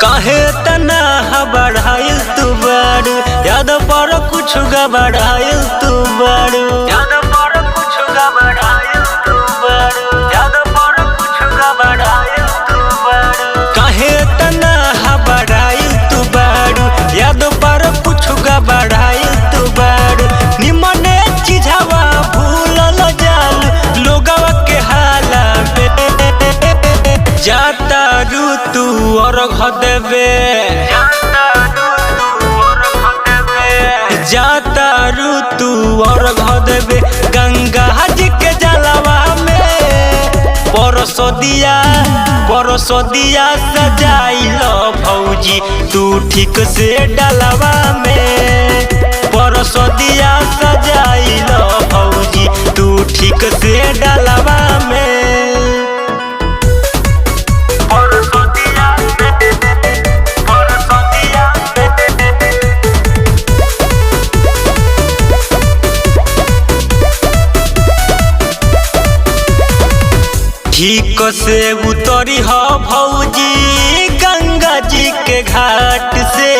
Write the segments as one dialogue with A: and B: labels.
A: काहे तना बढ़ाइल तू बारू याद पर कुछ गबड़ाइल तू बारू याद पर कुछ गबड़ाइल तू बारू याद पर कुछ गबड़ाइल तू बारू काहे तना बढ़ाइल तू बारू याद पर कुछ गबड़ाइल तू बारू निमने चीजवा भूलल जाल लोगवा के हाला में जाता रू तू और देवे जाता रू तू और देवे गंगा जी के जलवा में परसो दिया सजाइल भौजी तू ठीक से डलवा में परसो दिया सजाइल भौजी तू ठीक से डलवा में ठीक से उतरी हो भौजी गंगा जी के घाट से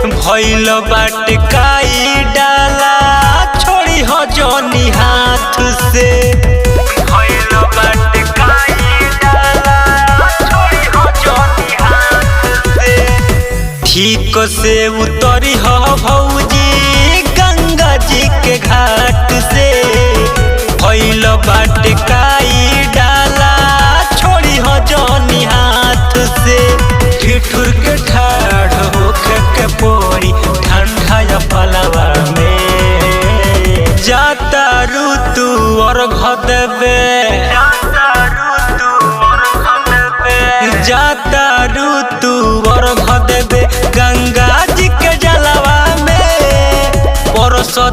A: भइल बाट काई डाला छोड़ी हो जोनी हाथ से भइल बाट काई डाला छोड़ी हो जोनी हाथ से ठीक से उतरी हो भौजी गंगा जी के घाट से भइल बाट काई ठिठुर के ठाढ़ होके के पोरी ठंडा या पलवा में जाता रू तू और देवे जाता रू तू और देवे गंगा जी के जलवा में परसो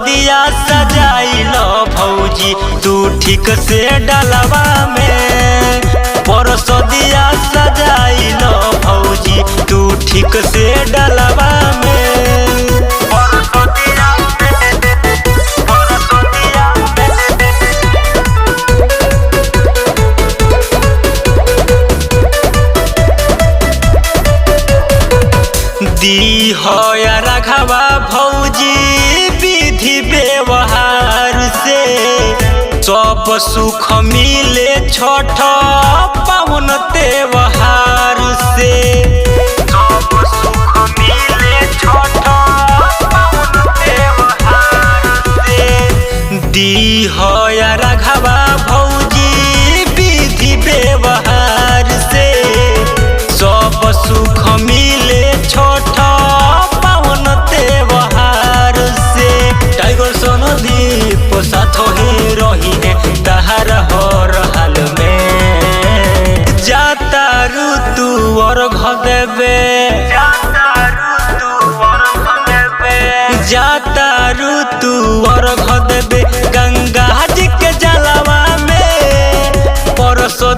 A: दिया सजाइल भौजी तू ठीक से डलवा में परसो दिया सजाइल भौजी तू ठीक से डलवा में परसो दिया दी हो या राघवा भौजी विधि व्यवहार से सब सुख मिले छठ पावन त्योहार से सब सुख मिले छठ पावन त्योहार से दी हो या राघवा भौजी विधि व्यवहार से सब सुख मिले छठ पावन त्योहार से टाइगर सोनो दीप साथ ही रही है तहार हर हाल में जाता रू तू और देवे जाता रू तू और देवे गंगा जी के जलवा में परसो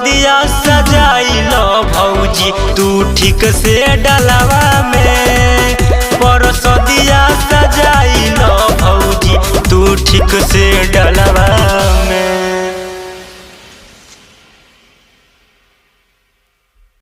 A: दिया सजाइल भौजी तू ठीक से डलवा में परसो दिया सजाइल भौजी तू ठीक से डलवा